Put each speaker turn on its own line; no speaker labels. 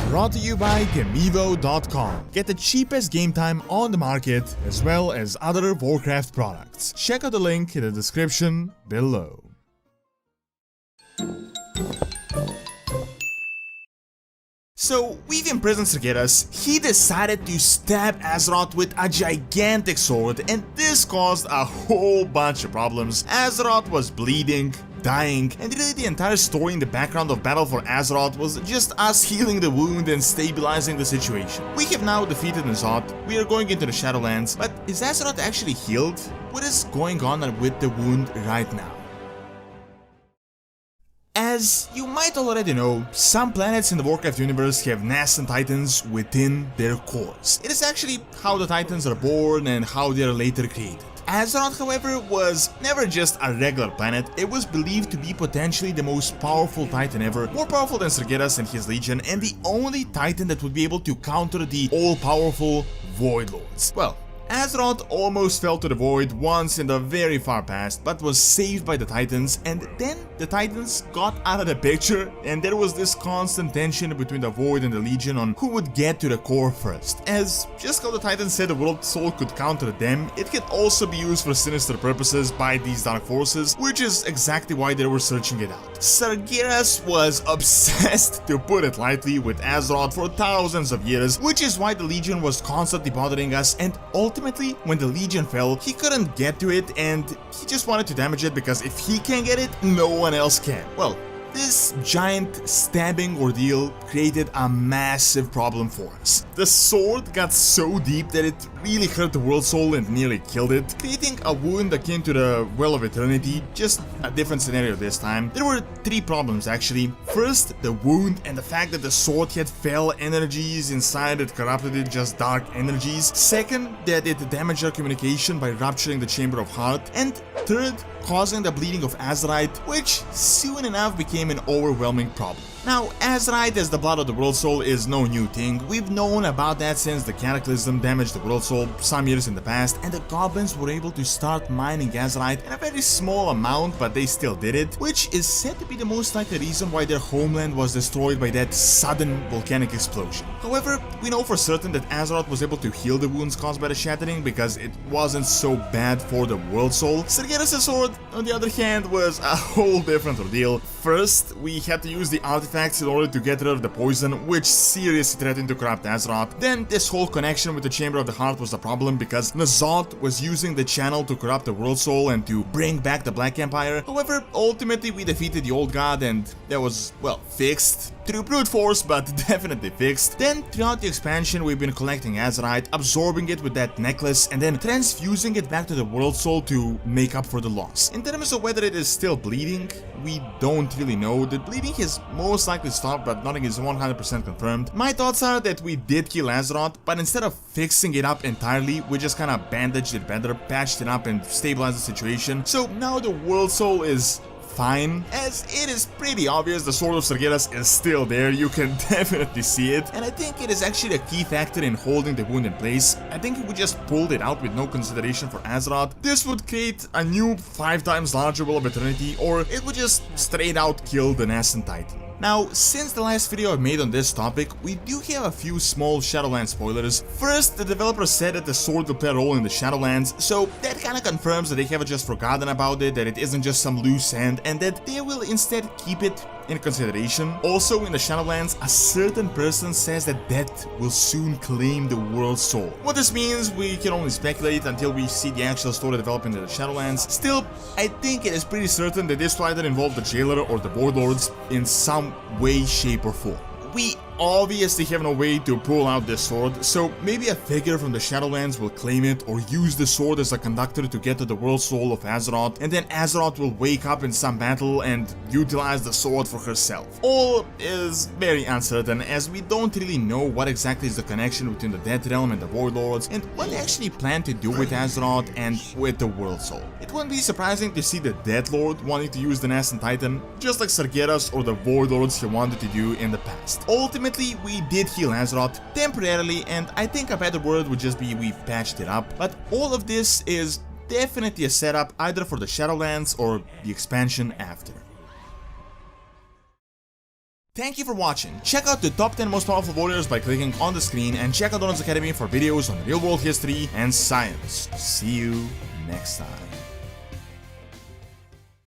Brought to you by Gamevo.com. Get the cheapest game time on the market, as well as other Warcraft products. Check out the link in the description below. So, we've imprisoned Sargeras. He decided to stab Azeroth with a gigantic sword, and this caused a whole bunch of problems. Azeroth was bleeding, dying, and really the entire story in the background of Battle for Azeroth was just us healing the wound and stabilizing the situation. We have now defeated Azeroth, we are going into the Shadowlands, but is Azeroth actually healed? What is going on with the wound right now? As you might already know, some planets in the Warcraft universe have nascent titans within their cores. It is actually how the titans are born and how they are later created. Azeroth, however, was never just a regular planet. It was believed to be potentially the most powerful titan ever, more powerful than Sargeras and his legion, and the only titan that would be able to counter the all-powerful Void Lords. Well, Azeroth almost fell to the void once in the very far past, but was saved by the Titans, and then the Titans got out of the picture, and there was this constant tension between the Void and the Legion on who would get to the core first. As just how the Titans said the World Soul could counter them, it could also be used for sinister purposes by these dark forces, which is exactly why they were searching it out. Sargeras was obsessed, to put it lightly, with Azeroth for thousands of years, which is why the Legion was constantly bothering us, and ultimately, when the Legion fell, he couldn't get to it and he just wanted to damage it because if he can't get it, no one else can. Well, this giant stabbing ordeal created a massive problem for us. The sword got so deep that it really hurt the World Soul and nearly killed it, creating a wound akin to the Well of Eternity, just a different scenario this time. There were three problems actually. First, the wound and the fact that the sword had fell energies inside it corrupted it, just dark energies. Second, that it damaged our communication by rupturing the Chamber of Heart. And third, causing the bleeding of Azerite, which soon enough became an overwhelming problem. Now, Azerite as the blood of the World Soul is no new thing. We've known about that since the Cataclysm damaged the World Soul some years in the past, and the goblins were able to start mining Azerite in a very small amount, but they still did it, which is said to be the most likely reason why their homeland was destroyed by that sudden volcanic explosion. However, we know for certain that Azeroth was able to heal the wounds caused by the shattering because it wasn't so bad for the World Soul. Sargeras' sword, on the other hand, was a whole different ordeal. First, we had to use the artifacts in order to get rid of the poison, which seriously threatened to corrupt Azeroth. Then this whole connection with the Chamber of the Heart was a problem because N'Zoth was using the channel to corrupt the World Soul and to bring back the Black Empire. However, ultimately we defeated the Old God and that was, well, fixed. Through brute force, but definitely fixed. Then, throughout the expansion, we've been collecting Azerite, absorbing it with that necklace, and then transfusing it back to the World Soul to make up for the loss. In terms of whether it is still bleeding, we don't really know. The bleeding has most likely stopped, but nothing is 100% confirmed. My thoughts are that we did kill Azeroth, but instead of fixing it up entirely, we just kinda bandaged it better, patched it up, and stabilized the situation. So now the World Soul is fine, as it is pretty obvious the Sword of Sargeras is still there, you can definitely see it, and I think it is actually a key factor in holding the wound in place. I think if we just pulled it out with no consideration for Azeroth, this would create a new 5 times larger Well of Eternity, or it would just straight out kill the nascent titan. Now, since the last video I made on this topic, we do have a few small Shadowlands spoilers. First, the developer said that the sword will play a role in the Shadowlands, so that kinda confirms that they haven't just forgotten about it, that it isn't just some loose end, and that they will instead keep it in consideration. Also, in the Shadowlands, a certain person says that Death will soon claim the World Soul. What this means, we can only speculate until we see the actual story developing in the Shadowlands. Still, I think it is pretty certain that this will either involve the Jailer or the Void Lords in some way, shape or form. We obviously have no way to pull out this sword, so maybe a figure from the Shadowlands will claim it or use the sword as a conductor to get to the World Soul of Azeroth, and then Azeroth will wake up in some battle and utilize the sword for herself. All is very uncertain, as we don't really know what exactly is the connection between the Death Realm and the Void Lords, and what they actually plan to do with Azeroth and with the World Soul. It wouldn't be surprising to see the Death Lord wanting to use the Nascent Titan, just like Sargeras or the Void Lords he wanted to do in the past. Ultimately, we did heal Azeroth temporarily, and I think a better word would just be we've patched it up, but all of this is definitely a setup either for the Shadowlands or the expansion after. Thank you for watching. Check out the top 10 most powerful warriors by clicking on the screen, and check out Dorons's Academy for videos on real world history and science. See you next time.